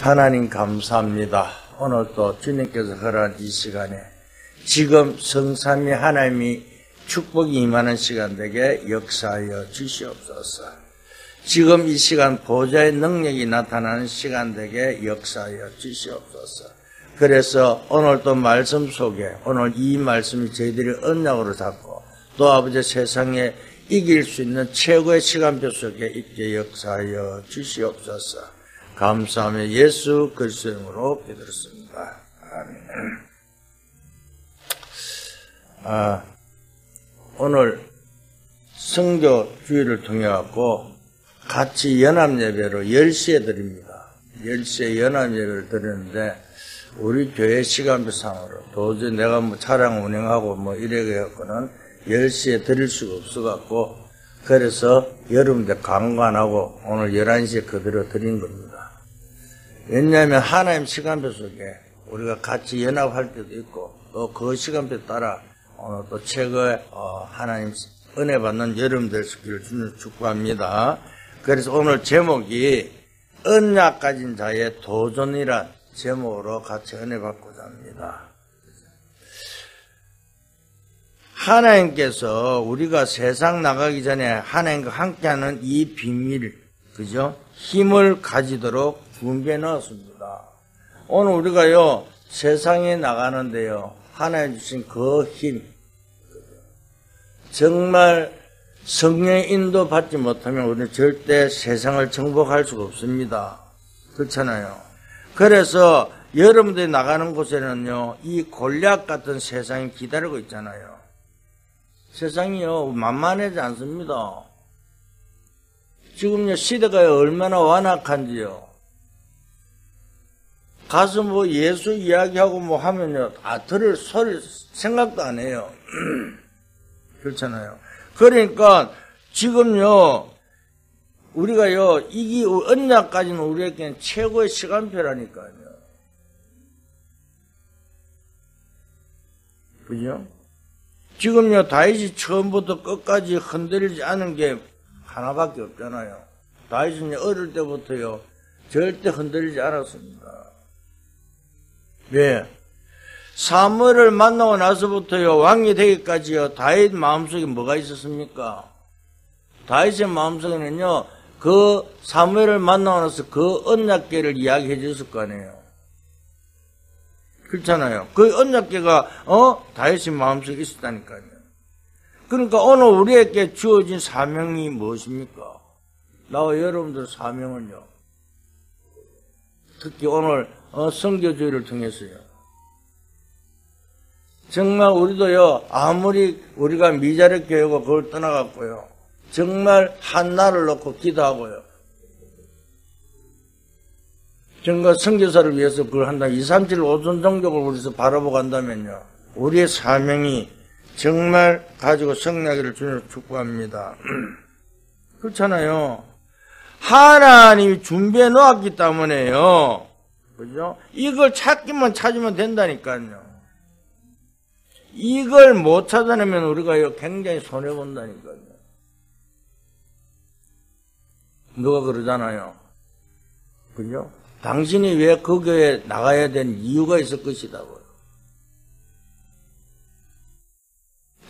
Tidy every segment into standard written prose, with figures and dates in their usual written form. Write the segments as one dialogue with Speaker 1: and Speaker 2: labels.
Speaker 1: 하나님 감사합니다. 오늘 또 주님께서 허락한 이 시간에 지금 성삼위 하나님이 축복이 임하는 시간 되게 역사하여 주시옵소서. 지금 이 시간 보좌의 능력이 나타나는 시간 되게 역사하여 주시옵소서. 그래서 오늘도 말씀 속에 오늘 이 말씀이 저희들이 언약으로 잡고 또 아버지 세상에 이길 수 있는 최고의 시간표 속에 있게 역사하여 주시옵소서. 감사하며 예수 그리스도의 이름으로 기도했습니다. 아멘. 오늘 성교 주일을 통해 갖고 같이 연합예배로 10시에 드립니다. 10시에 연합예배를 드리는데 우리 교회 시간표상으로 도저히 내가 뭐 차량 운행하고 뭐 이래게 갖고는 10시에 드릴 수가 없어갖고 그래서 여러분들 강간하고 오늘 11시에 그대로 드린 겁니다. 왜냐하면 하나님 시간표 속에 우리가 같이 연합할 때도 있고 또 그 시간표 따라 오늘 또 최고의 하나님 은혜 받는 여러분들 되시기를 주님 축복합니다. 그래서 오늘 제목이 언약 가진 자의 도전이란 제목으로 같이 은혜 받고자 합니다. 하나님께서 우리가 세상 나가기 전에 하나님과 함께하는 이 비밀, 그죠? 힘을 가지도록 준비해 놓았습니다. 오늘 우리가요, 세상에 나가는데요, 하나님 주신 그 힘, 정말 성령의 인도 받지 못하면 우리는 절대 세상을 정복할 수가 없습니다. 그렇잖아요. 그래서 여러분들이 나가는 곳에는요, 이 골리앗 같은 세상이 기다리고 있잖아요. 세상이요, 만만하지 않습니다. 지금요, 시대가 얼마나 완악한지요. 가서 뭐 예수 이야기하고 뭐 하면요, 들을 소리 생각도 안 해요. 그렇잖아요. 그러니까 지금요, 우리가요, 이게 언약까지는 우리에게는 최고의 시간표라니까요. 그죠? 지금요, 다윗이 처음부터 끝까지 흔들리지 않은 게 하나밖에 없잖아요. 다윗은 어릴 때부터요, 절대 흔들리지 않았습니다. 왜? 사무엘을 만나고 나서부터요, 왕이 되기까지요, 다윗 마음속에 뭐가 있었습니까? 다윗의 마음속에는요, 그 사무엘을 만나고 나서 그 언약궤를 이야기해 줬을 거 아니에요. 그렇잖아요. 그 언약궤가, 다윗의 마음속에 있었다니까요. 그러니까 오늘 우리에게 주어진 사명이 무엇입니까? 나와 여러분들 사명은요. 특히 오늘 성교주의를 통해서요. 정말 우리도요, 아무리 우리가 미자력 교회고 그걸 떠나갔고요. 정말 한 날을 놓고 기도하고요. 정말 선교사를 위해서 그걸 한다. 2, 3, 7, 5전 종족을 우리서 바라보고 한다면요. 우리의 사명이 정말 가지고 성나기를 주님을 축복합니다. 그렇잖아요. 하나님이 준비해 놓았기 때문에요. 그죠? 이걸 찾기만 찾으면 된다니까요. 이걸 못 찾아내면 우리가 굉장히 손해본다니까요. 누가 그러잖아요. 그죠? 당신이 왜 그 교회에 나가야 된 이유가 있을 것이다고요.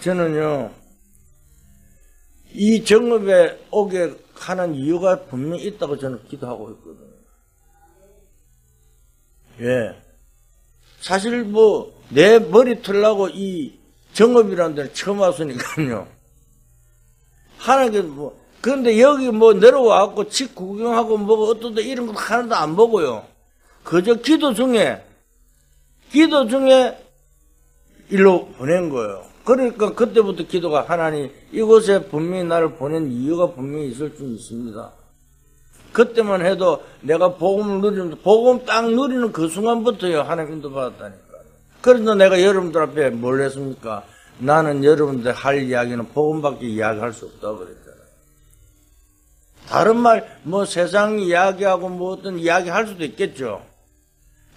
Speaker 1: 저는요, 이 정읍에 오게 하는 이유가 분명히 있다고 저는 기도하고 있거든요. 왜? 사실 내 머리 틀라고 이 정읍이라는 데는 처음 왔으니까요. 하나님께서 그런데 여기 내려와갖고 집 구경하고 어떠다 이런 거 하나도 안 보고요. 그저 기도 중에 일로 보낸 거예요. 그러니까 그때부터 기도가 하나님 이곳에 분명히 나를 보낸 이유가 분명히 있을 줄 믿습니다. 그때만 해도 내가 복음을 누리는, 복음 딱 누리는 그 순간부터요, 하나님 인도 받았다니까요. 그래서 내가 여러분들 앞에 뭘 했습니까? 나는 여러분들 할 이야기는 복음밖에 이야기할 수 없다고 그랬잖아요. 다른 말, 세상 이야기하고 어떤 이야기 할 수도 있겠죠.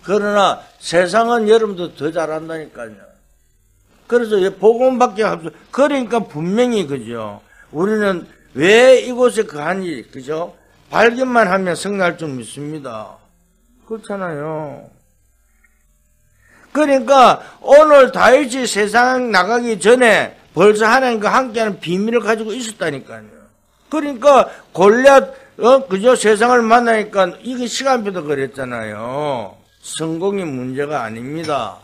Speaker 1: 그러나 세상은 여러분들 더 잘한다니까요. 그래서 복음밖에 없어. 그러니까 분명히, 그죠. 우리는 왜 이곳에 거하니, 그죠? 발견만 하면 성날 줄 믿습니다. 그렇잖아요. 그러니까 오늘 다윗이 세상 나가기 전에 벌써 하나님과 함께하는 비밀을 가지고 있었다니까요. 그러니까 골리앗 그저 세상을 만나니까 이게 시간표도 그랬잖아요. 성공이 문제가 아닙니다.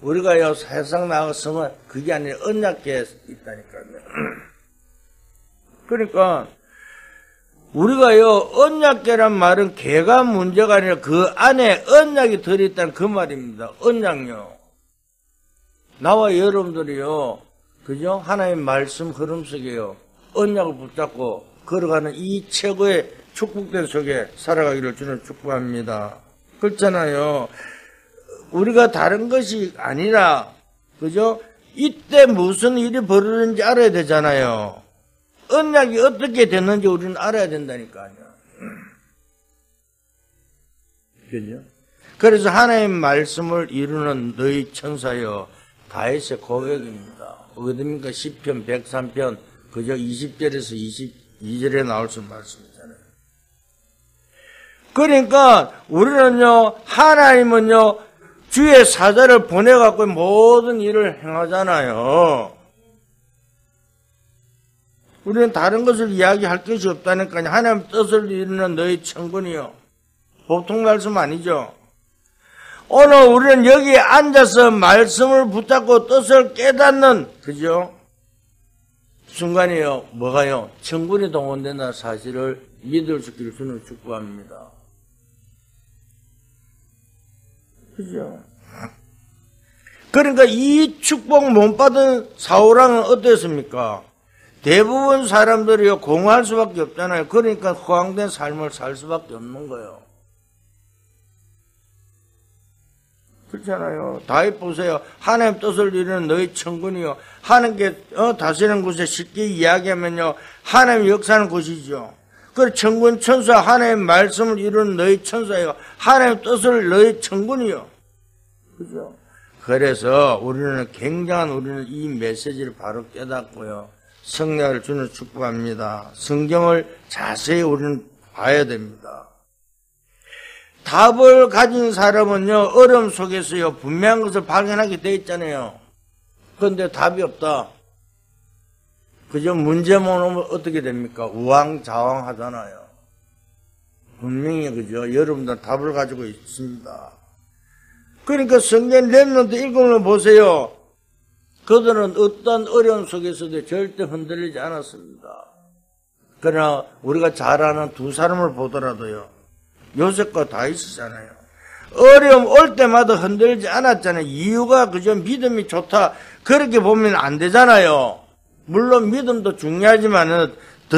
Speaker 1: 우리가요 세상 나가서면 그게 아니라 언약계에 있다니까요. 그러니까 우리가요 언약계란 말은 개가 문제가 아니라 그 안에 언약이 들어있다는 그 말입니다. 언약요. 나와 여러분들이요 그죠? 하나님의 말씀 흐름 속에요 언약을 붙잡고 걸어가는 이 최고의 축복된 속에 살아가기를 주는 축복합니다. 그렇잖아요. 우리가 다른 것이 아니라 그죠? 이때 무슨 일이 벌어지는지 알아야 되잖아요. 언약이 어떻게 됐는지 우리는 알아야 된다니까요. 그죠? 그래서 하나님의 말씀을 이루는 너희 천사여 다윗의 고백입니다. 어디입니까? 시편 103편 그저 20절에서 22절에 나올 수 말씀이잖아요. 그러니까 우리는요 하나님은요 주의 사자를 보내갖고 모든 일을 행하잖아요. 우리는 다른 것을 이야기할 것이 없다니까요. 하나님 뜻을 이루는 너희 천군이요. 보통 말씀 아니죠. 오늘 우리는 여기에 앉아서 말씀을 붙잡고 뜻을 깨닫는 그죠? 순간이요. 뭐가요? 천군이 동원된다는 사실을 믿을 수 있기를 주는 축복합니다. 그죠? 그러니까 이 축복 못 받은 사울왕은 어땠습니까? 대부분 사람들이요 공허할 수밖에 없잖아요. 그러니까 허황된 삶을 살 수밖에 없는 거예요. 그렇잖아요. 다윗 보세요. 하나님 뜻을 이루는 너희 천군이요. 하나님께 다스리는 곳에 쉽게 이야기하면요. 하나님 역사하는 곳이죠. 그 천군 천사 하나님 말씀을 이루는 너희 천사예요. 하나님 뜻을 너희 천군이요. 그죠? 그래서 우리는 우리는 이 메시지를 바로 깨닫고요. 성령을 주는 축복합니다. 성경을 자세히 우리는 봐야 됩니다. 답을 가진 사람은요, 어려움 속에서요, 분명한 것을 발견하게 돼 있잖아요. 그런데 답이 없다. 그저 문제만 오면 어떻게 됩니까? 우왕좌왕 하잖아요. 분명히 그죠? 여러분들 답을 가지고 있습니다. 그러니까 성경 렘넌트 읽으면 보세요. 그들은 어떤 어려움 속에서도 절대 흔들리지 않았습니다. 그러나 우리가 잘 아는 두 사람을 보더라도요. 요셉과 다윗이잖아요. 어려움 올 때마다 흔들리지 않았잖아요. 이유가 그저 믿음이 좋다. 그렇게 보면 안 되잖아요. 물론 믿음도 중요하지만은 더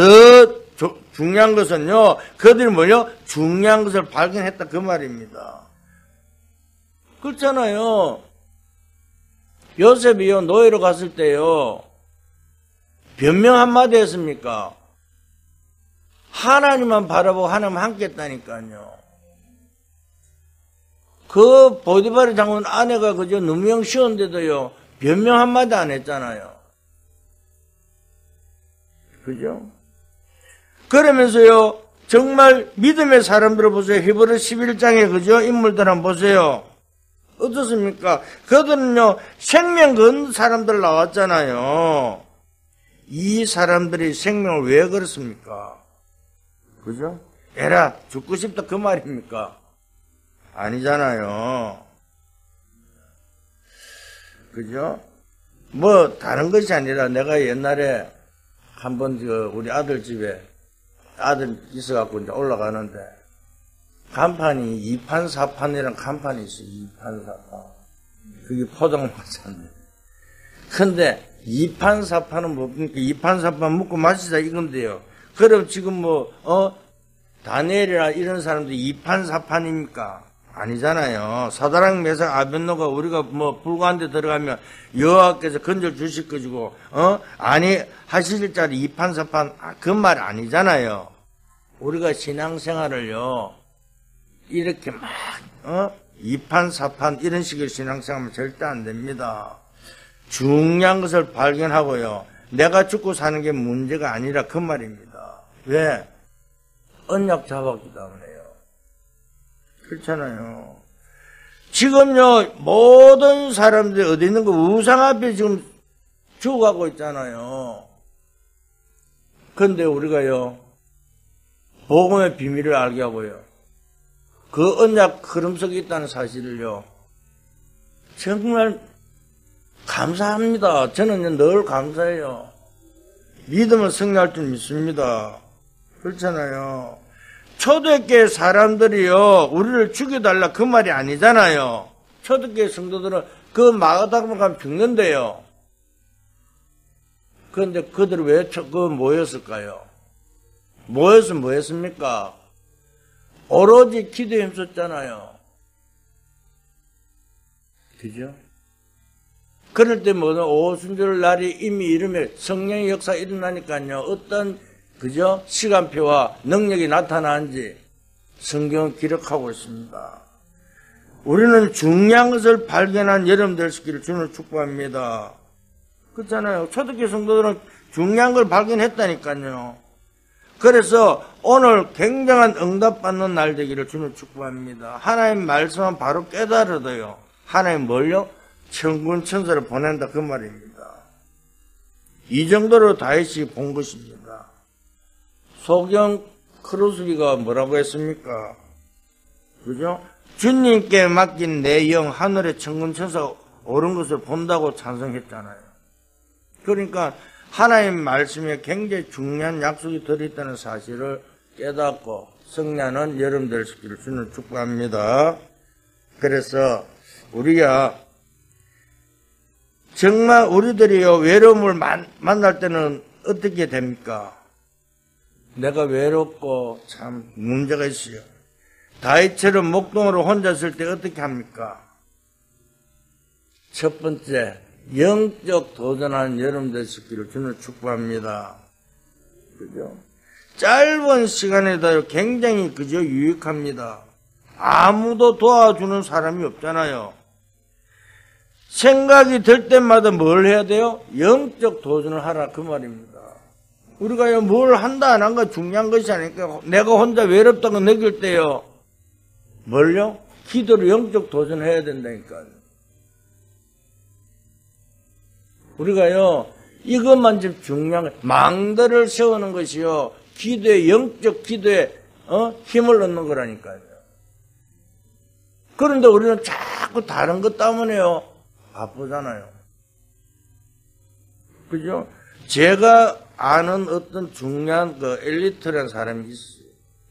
Speaker 1: 중요한 것은요. 그들이 뭐요? 중요한 것을 발견했다 그 말입니다. 그렇잖아요. 요셉이요 노예로 갔을 때요 변명 한마디 했습니까? 하나님만 바라보고 하나님 함께 했다니까요. 그 보디바르 장군 아내가 그저 누명 씌웠는데도요 변명 한마디 안 했잖아요. 그죠? 그러면서요 정말 믿음의 사람들을 보세요. 히브리 11장에 그죠? 인물들 한번 보세요. 어떻습니까? 그들은요 생명 건 사람들 나왔잖아요. 이 사람들이 생명을 왜 걸었습니까? 그죠? 에라 죽고 싶다 그 말입니까? 아니잖아요. 그죠? 뭐 다른 것이 아니라 내가 옛날에 한번 우리 아들 집에 아들 있어갖고 이제 올라가는데 간판이 2판 4판이란 간판이 있어요. 2판 4판. 그게 포장마차인데. 근데 2판 4판은 뭡니까? 2판 4판 먹고 마시자 이건데요. 그럼 지금 다니엘이나 이런 사람들이 2판 4판입니까? 아니잖아요. 사드락 메삭 아벳노가 우리가 불과한 데 들어가면 여호와께서 건져 주실 것이고 아니 하실 자리 2판 4판 그 말 아니잖아요. 우리가 신앙생활을요 이렇게 막 2판 4판 이런 식의 신앙생활하면 절대 안 됩니다. 중요한 것을 발견하고요. 내가 죽고 사는 게 문제가 아니라 그 말입니다. 왜? 언약 잡았기 때문에요. 그렇잖아요. 지금요, 모든 사람들이 어디 있는 거 우상 앞에 지금 죽어가고 있잖아요. 그런데 우리가요, 복음의 비밀을 알게 하고요, 그 언약 흐름 속에 있다는 사실을요, 정말 감사합니다. 저는 늘 감사해요. 믿으면 승리할 줄 믿습니다. 그렇잖아요. 초대교회 사람들이요, 우리를 죽여달라 그 말이 아니잖아요. 초대교회 성도들은 그 마가다락방 가면 죽는데요. 그런데 그들이 왜 모였을까요? 모여서 뭐 했습니까? 오로지 기도에 힘썼잖아요. 그죠? 그럴 때 오순절 날이 이미 이르며 성령의 역사 일어나니까요. 어떤 그죠? 시간표와 능력이 나타나는지 성경은 기록하고 있습니다. 우리는 중요한 것을 발견한 여러분 될 수 있기를 주님을 축복합니다. 그렇잖아요. 초대교회 성도들은 중요한 걸 발견했다니까요. 그래서 오늘 굉장한 응답받는 날 되기를 주님을 축복합니다. 하나님 말씀은 바로 깨달아도요. 하나님 뭘요? 천군 천사를 보낸다 그 말입니다. 이 정도로 다윗이 본 것입니다. 소경 크루스기가 뭐라고 했습니까? 그죠? 주님께 맡긴 내 영 하늘의 천군 천사가 오른 것을 본다고 찬성했잖아요. 그러니까 하나님 말씀에 굉장히 중요한 약속이 들어있다는 사실을 깨닫고 승리하는 여러분 될 수 있기를 주님 축복합니다. 그래서 우리가 정말 우리들이요 외로움을 만날 때는 어떻게 됩니까? 내가 외롭고 참 문제가 있어요. 다윗처럼 목동으로 혼자 있을 때 어떻게 합니까? 첫 번째, 영적 도전하는 여러분 될 수 있기를 주님 축복합니다. 그죠? 짧은 시간에도 굉장히 그저 유익합니다. 아무도 도와주는 사람이 없잖아요. 생각이 들 때마다 뭘 해야 돼요? 영적 도전을 하라 그 말입니다. 우리가 뭘 한다 안 한가 중요한 것이 아니니까 내가 혼자 외롭다고 느낄 때요. 뭘요? 기도로 영적 도전을 해야 된다니까요. 우리가요, 이것만 좀 중요한 거예요. 망대를 세우는 것이요, 기도에, 영적 기도에, 힘을 얻는 거라니까요. 그런데 우리는 자꾸 다른 것 때문에요, 바쁘잖아요. 그죠? 제가 아는 어떤 중요한 엘리트라는 사람이 있어요.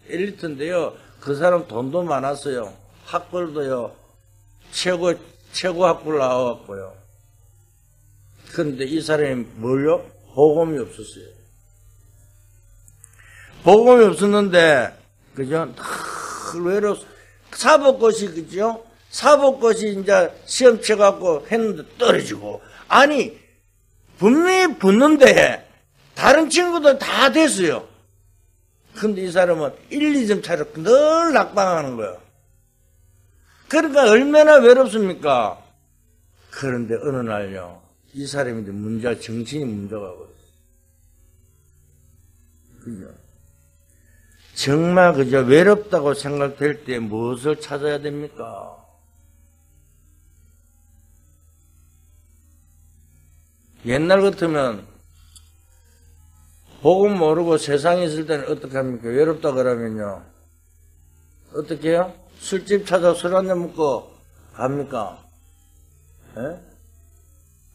Speaker 1: 엘리트인데요, 그 사람 돈도 많았어요. 학벌도요, 최고 학벌 나와갖고요. 그런데 이 사람이 뭘요? 복음이 없었어요. 복음이 없었는데, 그죠? 늘 외로웠어. 사법고시, 그죠? 사법고시 이제 시험 쳐갖고 했는데 떨어지고. 아니, 분명히 붙는데, 다른 친구들 다 됐어요. 근데 이 사람은 1, 2점 차로 늘 낙방하는 거예요. 그러니까 얼마나 외롭습니까? 그런데 어느 날요. 이 사람이 문제가, 정신이 문제가 있어요. 그죠? 정말 그저 외롭다고 생각될 때 무엇을 찾아야 됩니까? 옛날 같으면 복음 모르고 세상에 있을 때는 어떻게 합니까? 외롭다 그러면요. 어떻게 해요? 술집 찾아 술 한잔 먹고 갑니까? 예?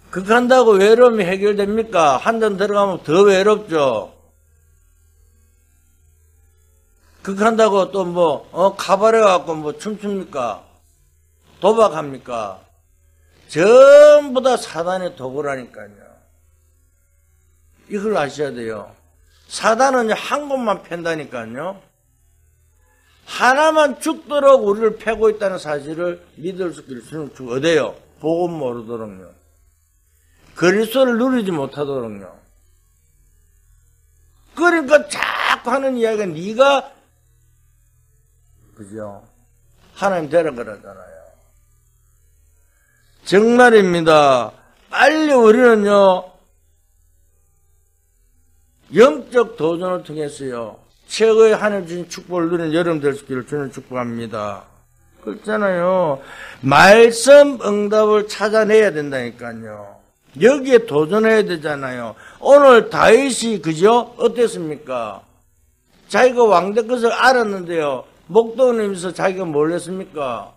Speaker 1: 그렇게 한다고 외로움이 해결됩니까? 한 잔 들어가면 더 외롭죠. 그렇게 한다고 또 가발해 갖고 춤춥니까? 도박합니까? 전부 다 사단의 도구라니까요. 이걸 아셔야 돼요. 사단은 한 곳만 팬다니까요. 하나만 죽도록 우리를 패고 있다는 사실을 믿을 수 있기를 어때요? 복음 모르도록요. 그리스도를 누리지 못하도록요. 그러니까 자꾸 하는 이야기가 네가 그죠? 하나님 되라 그러잖아요. 정말입니다. 빨리 우리는요, 영적 도전을 통해서요, 최고의 하나님 주신 축복을 누리는 여러분 될 수 있기를 주님 축복합니다. 그렇잖아요. 말씀 응답을 찾아내야 된다니까요. 여기에 도전해야 되잖아요. 오늘 다윗이 그죠? 어땠습니까? 자기가 왕될 것을 알았는데요. 목동님에서 자기가 뭘 했습니까?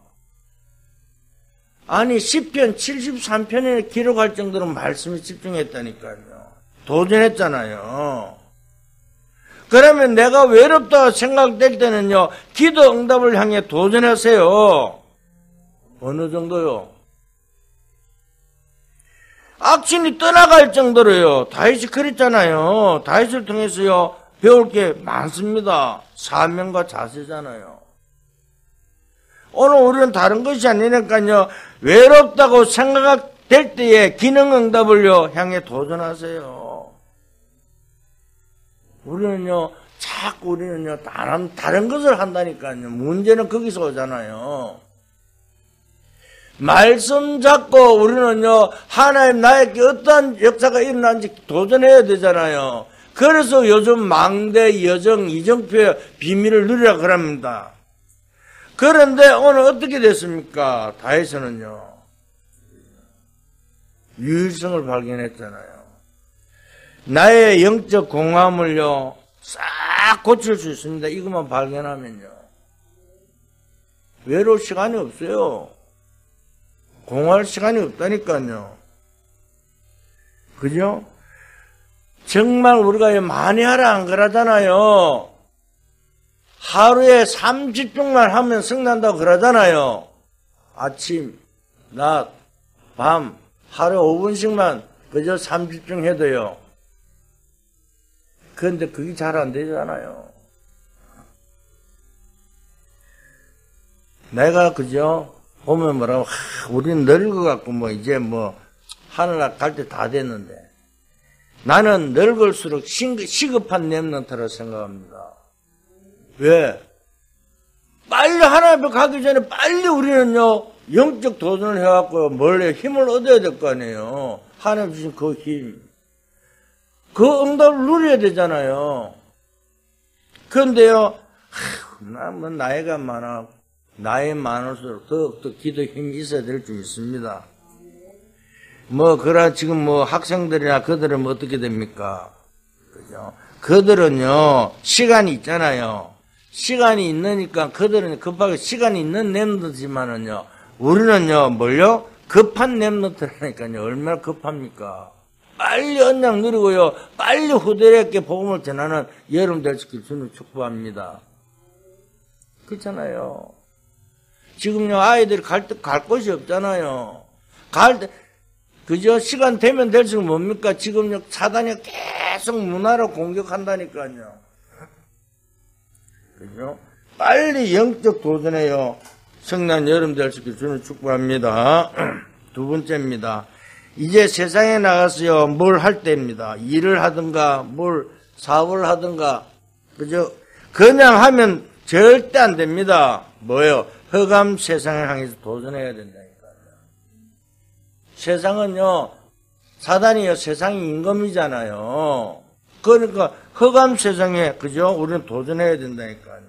Speaker 1: 아니 시편 73편에 기록할 정도로 말씀에 집중했다니까요. 도전했잖아요. 그러면 내가 외롭다 생각될 때는요. 기도 응답을 향해 도전하세요. 어느 정도요? 악신이 떠나갈 정도로요. 다윗이 그랬잖아요. 다윗을 통해서요. 배울 게 많습니다. 사명과 자세잖아요. 오늘 우리는 다른 것이 아니니까요. 외롭다고 생각될 때에 기능 응답을요. 향해 도전하세요. 우리는요. 자꾸 우리는요. 다른 것을 한다니까요. 문제는 거기서 오잖아요. 말씀 잡고 우리는요. 하나님 나에게 어떠한 역사가 일어나는지 도전해야 되잖아요. 그래서 요즘 망대, 여정, 이정표의 비밀을 누리라 그럽니다. 그런데 오늘 어떻게 됐습니까? 다윗은요. 유일성을 발견했잖아요. 나의 영적 공허함을요. 싹 고칠 수 있습니다. 이것만 발견하면요. 외로울 시간이 없어요. 공허할 시간이 없다니까요. 그죠? 정말 우리가 많이 하라 안 그러잖아요. 하루에 30분만 하면 승난다고 그러잖아요. 아침, 낮, 밤, 하루에 5분씩만 그저 30분 해도요. 그런데 그게 잘 안 되잖아요. 내가 그죠? 보면 뭐라고, 우리는 늙어갖고 이제 하늘나라 갈 때 다 됐는데. 나는 늙을수록 시급한 렘넌트라고 생각합니다. 왜? 빨리 하나님 앞에 가기 전에 빨리 우리는요, 영적 도전을 해갖고 멀리 힘을 얻어야 될 거 아니에요. 하나님 주신 그 힘. 그 응답을 누려야 되잖아요. 그런데요, 난 나이가 많아. 나이 많을수록 더욱더 기도 힘이 있어야 될 줄 믿습니다. 지금 학생들이나 그들은 어떻게 됩니까? 그죠? 그들은요, 시간이 있잖아요. 시간이 있으니까 그들은 급하게 시간이 있는 렘넌트지만은요, 우리는요, 급한 렘넌트라니까요. 얼마나 급합니까? 빨리 언약 누리고요, 빨리 후대에게 복음을 전하는 여러분 될 수 있길 주님 축복합니다. 그렇잖아요. 지금요, 아이들이 갈 곳이 없잖아요. 그죠? 시간 되면 될수록 뭡니까? 지금요, 사단이 계속 문화로 공격한다니까요. 그죠? 빨리 영적 도전해요. 성난 여름 될 수 있게 주는 축복합니다. 두 번째입니다. 이제 세상에 나가서요, 뭘 할 때입니다. 일을 하든가, 사업을 하든가, 그죠? 그냥 하면 절대 안 됩니다. 흑암 세상을 향해서 도전해야 된다니까요. 세상은요, 사단이요, 세상이 임금이잖아요. 그러니까 흑암 세상에, 그죠? 우리는 도전해야 된다니까요.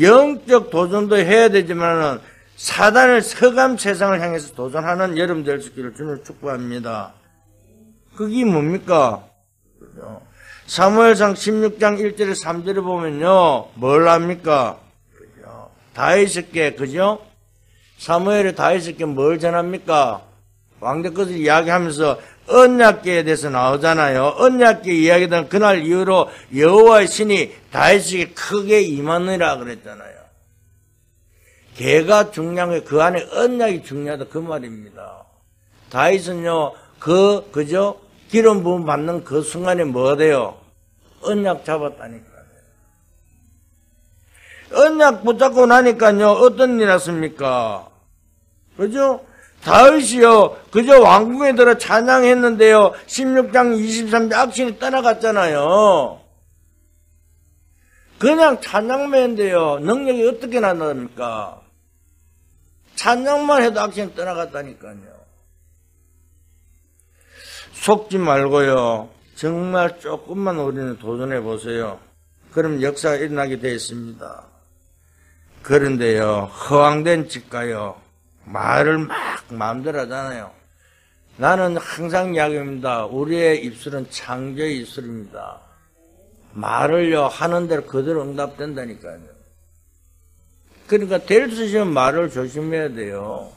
Speaker 1: 영적 도전도 해야 되지만은 사단을 흑암 세상을 향해서 도전하는 여러분 될 수 있기를 주님을 축복합니다. 그게 뭡니까? 그죠? 사무엘상 16장 1절에 3절에 보면요, 뭘 합니까? 그죠? 다윗에게, 그죠? 사무엘이 다윗에게 뭘 전합니까? 왕대 것을 이야기하면서 언약궤에 대해서 나오잖아요. 언약궤 이야기던 그날 이후로 여호와의 신이 다윗에게 크게 임하느니라 그랬잖아요. 개가 중요한 게 그 안에 언약이 중요하다 그 말입니다. 다윗은요, 그죠? 기름 부음 받는 그 순간에 뭐 돼요? 언약 잡았다니까요. 언약 붙잡고 나니까요, 어떤 일 났습니까? 그죠? 다윗이요, 그저 왕궁에 들어 찬양했는데요, 16장 23절 악신이 떠나갔잖아요. 그냥 찬양만 했는데요, 능력이 어떻게 나타납니까? 찬양만 해도 악신이 떠나갔다니까요. 속지 말고요, 정말 조금만 우리는 도전해 보세요. 그럼 역사가 일어나게 되어 있습니다. 그런데요, 허황된 집가요, 말을 막 마음대로 하잖아요. 나는 항상 이야기합니다. 우리의 입술은 창조의 입술입니다. 말을요, 하는 대로 그대로 응답된다니까요. 그러니까 될 수 있으면 말을 조심해야 돼요.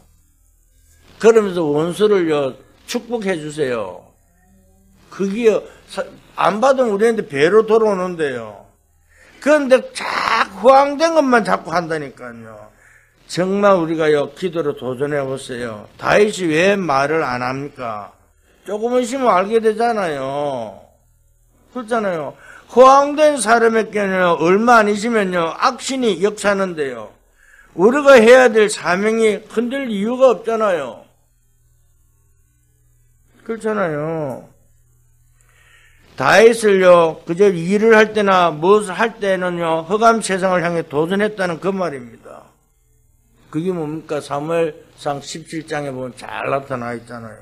Speaker 1: 그러면서 원수를요, 축복해 주세요. 그게 안 받으면 우리한테 배로 돌아오는데요. 그런데 자꾸 허황된 것만 자꾸 한다니까요. 정말 우리가요, 기도로 도전해 보세요. 다윗이 왜 말을 안 합니까? 조금 있으면 알게 되잖아요. 그렇잖아요. 허황된 사람에게는 얼마 안 있으면요, 악신이 역사하는데요. 우리가 해야 될 사명이 흔들 이유가 없잖아요. 그렇잖아요. 다윗을요, 그저 일을 할 때나 무엇을 할 때는요, 흑암 세상을 향해 도전했다는 그 말입니다. 그게 뭡니까? 사무엘상 17장에 보면 잘 나타나 있잖아요.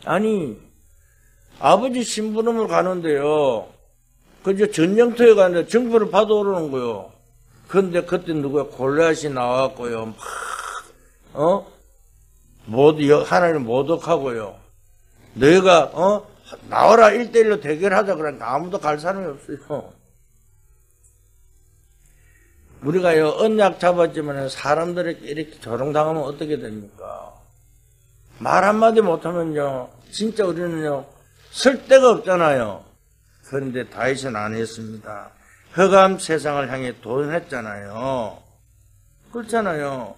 Speaker 1: 아니, 아버지 심부름을 가는데요, 그저 전쟁터에 가는데 정보를 받아오르는 거요. 그런데 그때 누구야? 골리앗이 나왔고요, 하나님 모독하고요. 너희가, 나와라 1대1로 대결하자 그러니까 아무도 갈 사람이 없어요. 우리가요, 언약 잡았지만 사람들에게 이렇게 조롱당하면 어떻게 됩니까? 말 한마디 못하면요, 진짜 우리는요, 설 데가 없잖아요. 그런데 다윗은 안 했습니다. 흑암 세상을 향해 도전했잖아요. 그렇잖아요.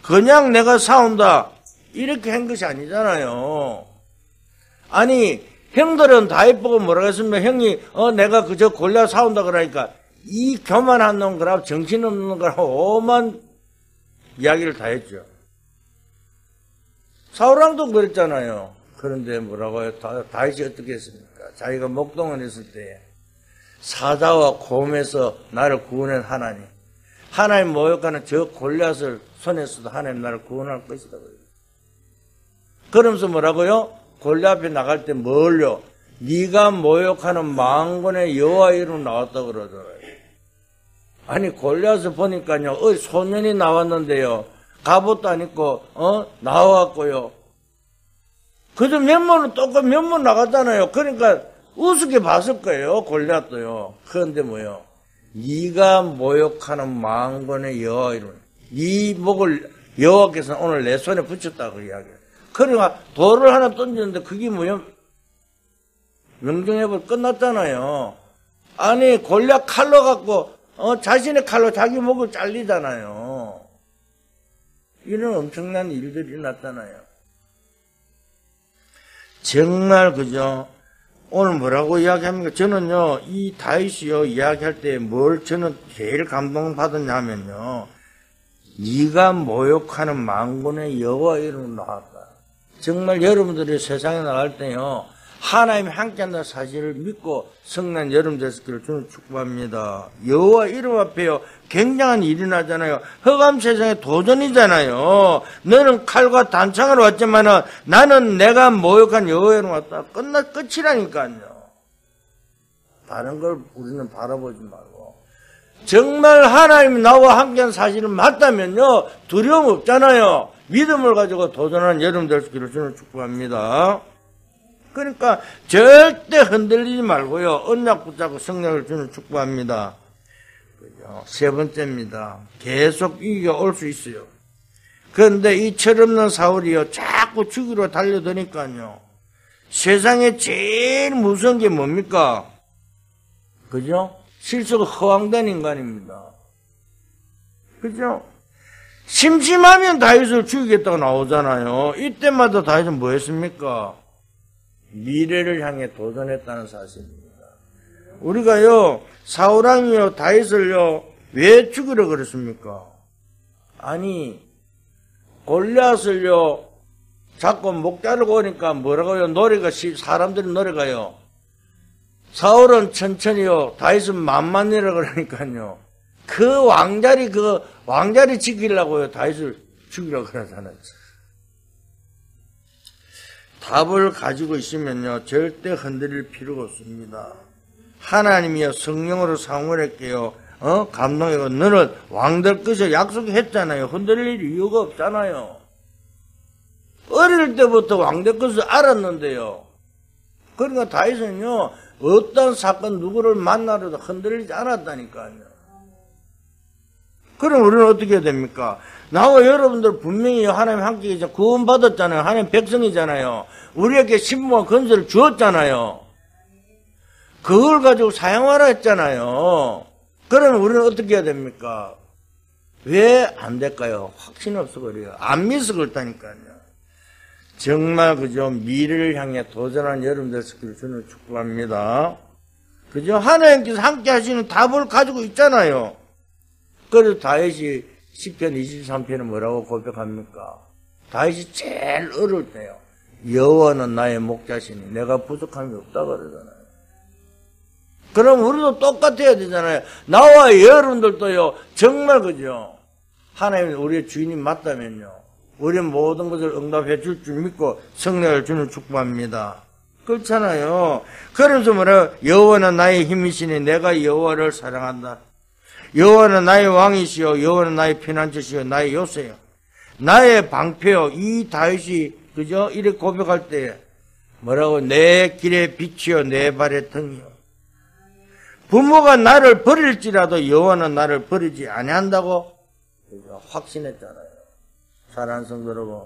Speaker 1: 그냥 내가 싸운다, 이렇게 한 것이 아니잖아요. 아니, 형들은 다윗 보고 뭐라고 했습니까? 형이, 내가 그저 골리앗 싸운다 그러니까, 이 교만한 놈, 그러고 정신없는 거라고 오만 이야기를 다 했죠. 사울왕도 그랬잖아요. 그런데 뭐라고요? 다윗이 어떻게 했습니까? 자기가 목동을 했을 때, 사자와 곰에서 나를 구원한 하나님. 하나님 모욕하는 저 골리앗을 손에서도 하나님 나를 구원할 것이다. 그러면서 뭐라고요? 골리앗 앞에 나갈 때 뭘요? 네가 모욕하는 만군의 여호와 이름 나왔다 그러더라고요. 아니, 골리앗을 보니까요, 소년이 나왔는데요, 갑옷도 안 입고, 나와갖고요. 그저 면모는 똑같이 면모 나갔잖아요. 그러니까 우습게 봤을 거예요, 골리앗도요. 그런데 뭐요? 네가 모욕하는 만군의 여호와 이름, 네 목을 여호와께서는 오늘 내 손에 붙였다고 이야기해요. 그러니까 돌을 하나 던졌는데 그게 뭐요? 명중해버 끝났잖아요. 아니, 골리앗 칼로 갖고 자신의 칼로 자기 목을 잘리잖아요. 이런 엄청난 일들이 일어났잖아요. 정말 그죠? 오늘 뭐라고 이야기합니까? 저는요, 이 다윗이요, 이야기할 때 뭘 저는 제일 감동받았냐 하면요, 네가 모욕하는 만군의 여호와 이름으로 나왔다. 정말 여러분들이 세상에 나갈 때요, 하나님이 함께한다는 사실을 믿고 성난 여러분 되시기를 저는 축복합니다. 여호와 이름 앞에요, 굉장한 일이 나잖아요. 흑암 세상의 도전이잖아요. 너는 칼과 단창으로 왔지만은 나는 내가 모욕한 여호와 이름 왔다. 끝이라니까요. 다른 걸 우리는 바라보지 말고. 정말 하나님이 나와 함께한 사실은 맞다면요, 두려움 없잖아요. 믿음을 가지고 도전하는 여러분 되시기를 저는 축복합니다. 그러니까 절대 흔들리지 말고요, 언약 붙잡고 성령을 저는 축복합니다. 세 번째입니다. 계속 이기가 올 수 있어요. 그런데 이 철없는 사울이요, 자꾸 죽이러 달려드니까요, 세상에 제일 무서운 게 뭡니까? 그죠? 실수가 허황된 인간입니다. 그죠? 심심하면 다윗을 죽이겠다고 나오잖아요. 이때마다 다윗은 뭐 했습니까? 미래를 향해 도전했다는 사실입니다. 우리가요, 사울왕이요, 다윗을요, 왜 죽이려 그랬습니까? 아니, 골리앗을요, 자꾸 목 자르고 오니까 뭐라고요? 사람들이 노래가요. 사울은 천천히요, 다윗은 만만이라 그러니까요. 그 왕자리 지키려고요, 다윗을 죽이려고 그러잖아요. 답을 가지고 있으면요, 절대 흔들릴 필요가 없습니다. 하나님이요, 성령으로 사무엘에게요, 감동이고, 너는 왕 될 것을 약속했잖아요. 흔들릴 이유가 없잖아요. 어릴 때부터 왕 될 것을 알았는데요. 그러니까 다윗은요, 어떤 사건 누구를 만나도 흔들리지 않았다니까요. 그럼 우리는 어떻게 해야 됩니까? 나와 여러분들 분명히 하나님 함께 계셔 구원받았잖아요. 하나님 백성이잖아요. 우리에게 신분과 건설을 주었잖아요. 그걸 가지고 사용하라 했잖아요. 그러면 우리는 어떻게 해야 됩니까? 왜 안 될까요? 확신이 없어 그래요. 안 믿어서 그렇다니까요. 정말 그죠? 미래를 향해 도전한 여러분들 되시기를 주는 축복합니다. 그죠? 하나님께서 함께 하시는 답을 가지고 있잖아요. 그래서 다윗이 시편 23편은 뭐라고 고백합니까? 다윗이 제일 어릴 때요. 여호와는 나의 목자시니 내가 부족함이 없다 그러잖아요. 그럼 우리도 똑같아야 되잖아요. 나와 여러분들도요. 정말 그죠? 하나님이 우리의 주인이 맞다면요. 우리는 모든 것을 응답해 줄 줄 믿고 성령을 주는 축복합니다. 그렇잖아요. 그래서 뭐라 여호와는 나의 힘이시니 내가 여호와를 사랑한다. 여호와는 나의 왕이시요 여호와는 나의 피난처시요 나의 요새요 나의 방패요. 이 다윗이 그죠? 이렇게 고백할 때 뭐라고 내 길의 빛이요 내 발의 등이요. 부모가 나를 버릴지라도 여호와는 나를 버리지 아니한다고 확신했잖아요. 사랑하는 성도 여러분,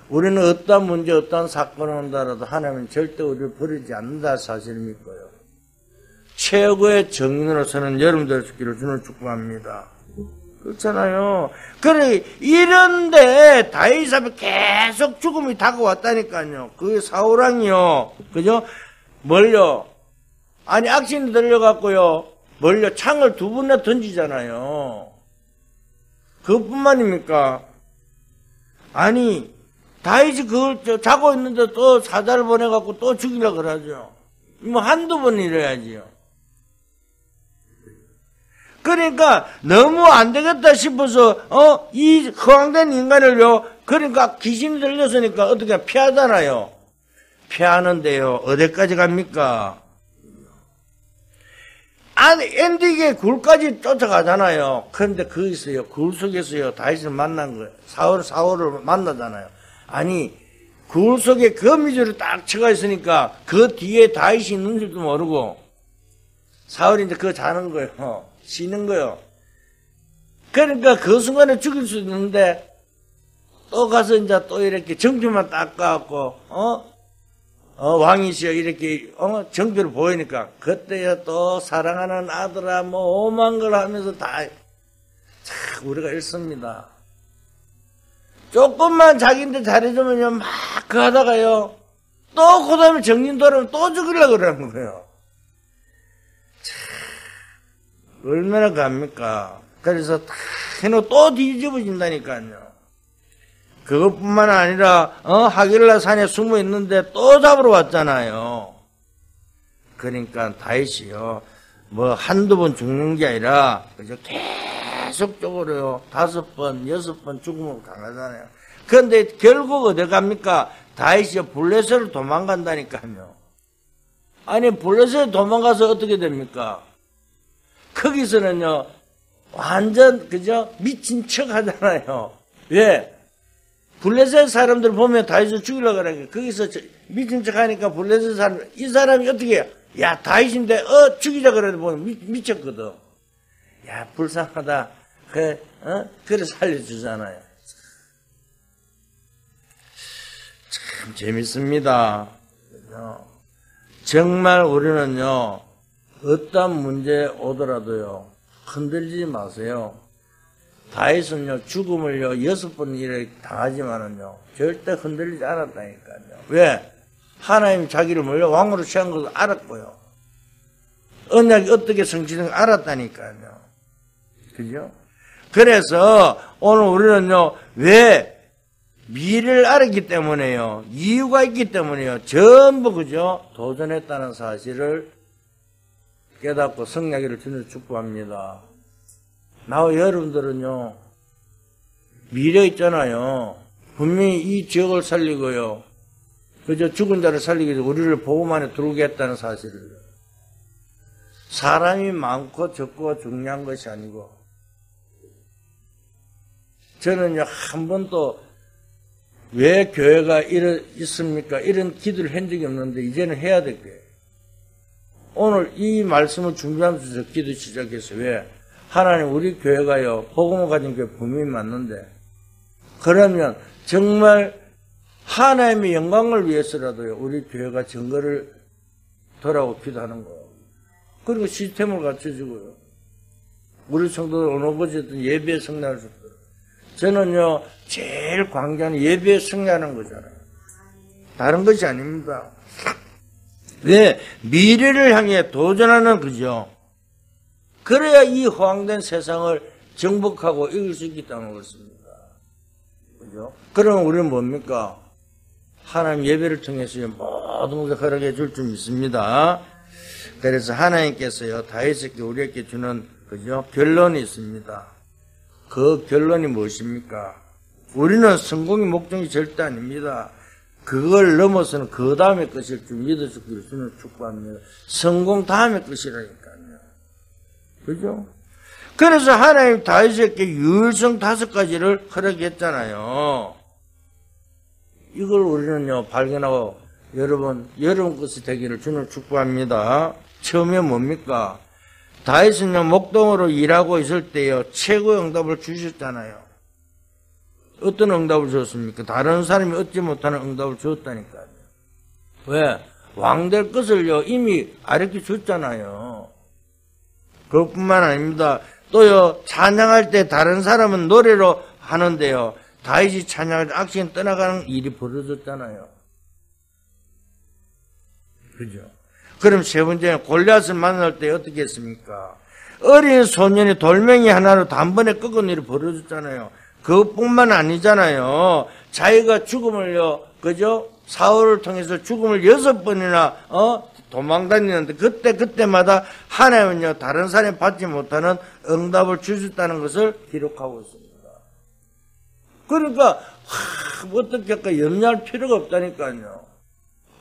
Speaker 1: 우리는 어떤 문제, 어떤 사건이 온다라도 하나님은 절대 우리를 버리지 않는다 사실을 믿고요. 최고의 정인으로서는 여러분들 죽기를 주는 축복합니다. 그렇잖아요. 그래 이런데 다윗 앞에 계속 죽음이 다가왔다니까요. 그 사울왕이요, 그죠? 멀려 아니 악신이 들려갖고요, 멀려 창을 2번이나 던지잖아요. 그것뿐만입니까? 아니 다윗이 그걸 자고 있는데 또 사자를 보내갖고 또 죽이려고 그러죠. 뭐 한두 번 이래야지요. 그러니까 너무 안 되겠다 싶어서 이 허황된 인간을요, 그러니까 귀신이 들렸으니까 어떻게 피하잖아요. 피하는데요 어디까지 갑니까? 엔딩에 굴까지 쫓아가잖아요. 그런데 거기서요, 굴 속에서요 다윗을 만난 거예요. 사울을 만나잖아요. 아니 굴 속에 거미줄을 딱 쳐가 있으니까 그 뒤에 다윗이 있는 줄도 모르고 사울이 이제 그거 자는 거예요. 쉬는 거예요. 그러니까 그 순간에 죽일 수 있는데 또 가서 이제 또 이렇게 정표만 딱 까갖고 왕이시여 이렇게 정표를 보이니까 그때야 또 사랑하는 아들아 뭐 오만 걸 하면서 다 우리가 읽습니다. 조금만 자기인데 잘해주면요 막 그 하다가요 또 그 다음에 정신 돌아오면 또 죽이려고 그러는 거예요. 얼마나 갑니까? 그래서 다 해놓고 또 뒤집어진다니까요. 그것뿐만 아니라 하길라 산에 숨어 있는데 또 잡으러 왔잖아요. 그러니까 다윗이요 뭐 한두 번 죽는 게 아니라 그저 계속적으로요 5번 6번 죽음을 당하잖아요. 그런데 결국 어디 갑니까? 다윗이요 블레셋을 도망간다니까요. 아니 블레셋 도망가서 어떻게 됩니까? 거기서는요 완전 그저 미친 척 하잖아요. 왜? 블레셋 사람들 보면 다윗을 죽이려고 그러니까 거기서 미친 척 하니까 블레셋 사람, 이 사람이 어떻게 해요? 야 다윗인데 죽이자 그래도 보면 미쳤거든. 야 불쌍하다. 그래 살려주잖아요. 참 재밌습니다. 그죠? 정말 우리는요 어떤 문제 오더라도요 흔들리지 마세요. 다윗은요 죽음을요 6번 이렇게 당하지만은요 절대 흔들리지 않았다니까요. 왜? 하나님이 자기를 몰려 왕으로 취한 것을 알았고요. 언약이 어떻게 성취된 걸 알았다니까요. 그죠? 그래서 오늘 우리는요 왜? 미래를 알았기 때문에요. 이유가 있기 때문에요. 전부 그죠? 도전했다는 사실을 깨닫고 성령을 주는 축복합니다. 나와 여러분들은요 미래 있잖아요. 분명히 이 지역을 살리고요 그저 죽은 자를 살리기 위해서 우리를 복음 안에 들어오게 했다는 사실을 사람이 많고 적고 중요한 것이 아니고, 저는요, 한 번도 왜 교회가 있습니까? 이런 기도를 한 적이 없는데, 이제는 해야 될 거예요. 오늘 이 말씀을 준비하면서 기도 시작했어요. 왜? 하나님, 우리 교회가요, 복음을 가진 교회 분명히 맞는데, 그러면 정말 하나님의 영광을 위해서라도요, 우리 교회가 증거를 더라고 기도하는 거예요. 그리고 시스템을 갖춰주고요. 우리 성도들 오늘 보셨던 예배에 승리할 수 없어요. 저는요, 제일 관계하는 예배에 승리하는 거잖아요. 다른 것이 아닙니다. 왜? 미래를 향해 도전하는 거죠. 그래야 이 허황된 세상을 정복하고 이길 수 있기 때문에 그렇습니다. 그죠? 그러면 우리는 뭡니까? 하나님 예배를 통해서 모든 것을 허락해 줄 줄 믿습니다. 그래서 하나님께서요, 다윗에게 우리에게 주는, 그죠? 결론이 있습니다. 그 결론이 무엇입니까? 우리는 성공의 목적이 절대 아닙니다. 그걸 넘어서는 그 다음의 것일 줄 믿어주기를 주는 축복합니다. 성공 다음의 것이라니까요. 그죠? 그래서 하나님 다윗에게 유일성 5가지를 허락했잖아요. 이걸 우리는요, 발견하고 여러분 것이 되기를 주는 축복합니다. 처음에 뭡니까? 다윗은요, 목동으로 일하고 있을 때요, 최고의 응답을 주셨잖아요. 어떤 응답을 주었습니까? 다른 사람이 얻지 못하는 응답을 주었다니까요. 왜? 왕될 것을요, 이미 알려 줬잖아요. 그것뿐만 아닙니다. 또요, 찬양할 때 다른 사람은 노래로 하는데요, 다윗이 찬양할 때 악신이 떠나가는 일이 벌어졌잖아요. 그죠? 그럼 세 번째는 골리앗을 만날 때 어떻게 했습니까? 어린 소년이 돌멩이 하나로 단번에 꺾은 일이 벌어졌잖아요. 그것뿐만 아니잖아요. 자기가 죽음을요, 그죠? 사울을 통해서 죽음을 6번이나, 도망다니는데, 그때마다 하나님은요, 다른 사람이 받지 못하는 응답을 주셨다는 것을 기록하고 있습니다. 그러니까, 어떻게 할까, 염려할 필요가 없다니까요.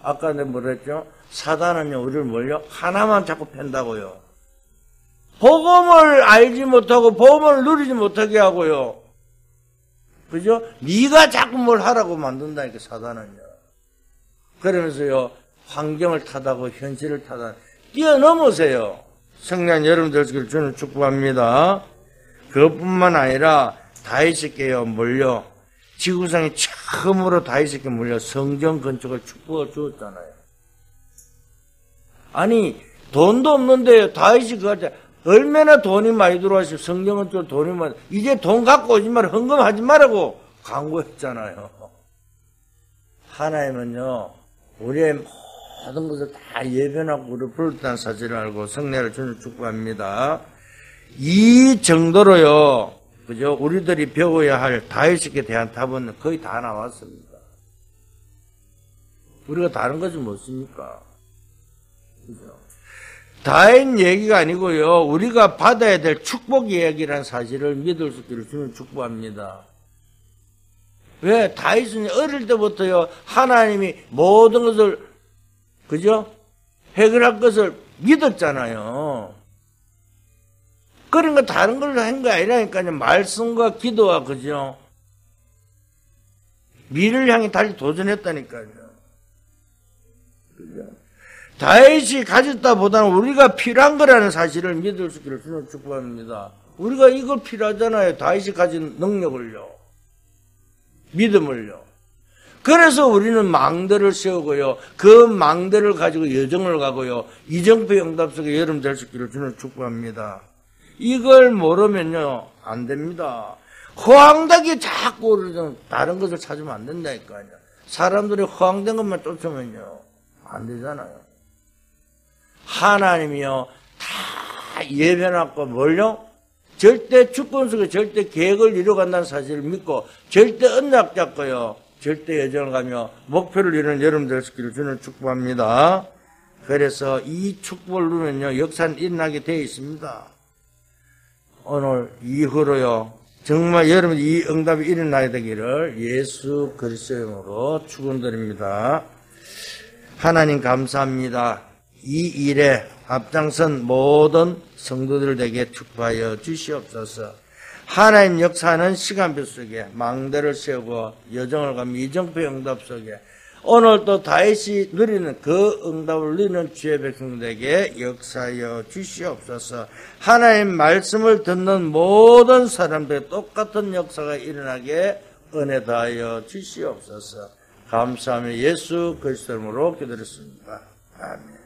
Speaker 1: 아까 내가 뭐라 했죠? 사단은요, 우리를 뭘요? 하나만 자꾸 팬다고요. 복음을 알지 못하고, 복음을 누리지 못하게 하고요. 그죠? 네가 자꾸 뭘 하라고 만든다니까, 사단은요. 그러면서요, 환경을 탓하고 현실을 탓하고 뛰어넘으세요. 성령 여러분들 저는 축복합니다. 그것뿐만 아니라 다윗에게요, 몰려 지구상에 처음으로 다윗에게 몰려 성전 건축을 축복을 주었잖아요. 아니, 돈도 없는데 다윗이 그한테 얼마나 돈이 많이 들어와서 성경은 또 돈이 많이, 이제 돈 갖고 오지 마라, 헌금하지 말라고 강구했잖아요. 하나님은요, 우리의 모든 것을 다 예변하고 우리를 부르다는 사실을 알고 성례를 주는 축복합니다. 이 정도로요, 그죠? 우리들이 배워야 할 다윗에게 대한 답은 거의 다 나왔습니다. 우리가 다른 것이 무엇입니까? 그죠? 다윗 얘기가 아니고요, 우리가 받아야 될 축복 이야기라는 사실을 믿을 수 있기를 주는 축복합니다. 왜? 다윗은 어릴 때부터요, 하나님이 모든 것을, 그죠? 해결할 것을 믿었잖아요. 그러니까 다른 걸 한 거 아니라니까요. 말씀과 기도와, 그죠? 미래를 향해 다시 도전했다니까요. 그죠? 다윗이 가졌다 보다는 우리가 필요한 거라는 사실을 믿을 수 있기를 주는 축복합니다. 우리가 이걸 필요하잖아요. 다윗이 가진 능력을요. 믿음을요. 그래서 우리는 망대를 세우고요. 그 망대를 가지고 여정을 가고요. 이정표 응답 속에 여름 될 수 있기를 주는 축복합니다. 이걸 모르면요, 안 됩니다. 허황되게 자꾸 다른 것을 찾으면 안 된다니까요. 사람들이 허황된 것만 쫓으면요, 안 되잖아요. 하나님이요, 다 예변하고 뭘요? 절대 주권 속에 절대 계획을 이루어간다는 사실을 믿고 절대 언약 잡고요, 절대 여정을 가며 목표를 이루는 여러분 될 수 있기를 주는 축복합니다. 그래서 이 축복을 누리면요, 역사는 일어나게 되어 있습니다. 오늘 이후로요, 정말 여러분 이 응답이 일어나야 되기를 예수 그리스도의 이름으로 축원드립니다. 하나님 감사합니다. 이 일에 앞장선 모든 성도들 에게 축복하여 주시옵소서. 하나님 역사는 시간표 속에 망대를 세우고 여정을 가며 이정표 응답 속에 오늘도 다윗이 누리는 그 응답을 누리는 주의 백성들에게 역사하여 주시옵소서. 하나님 말씀을 듣는 모든 사람들의 똑같은 역사가 일어나게 은혜 다하여 주시옵소서. 감사하며 예수 그리스도 이름으로 기도드렸습니다. 아멘.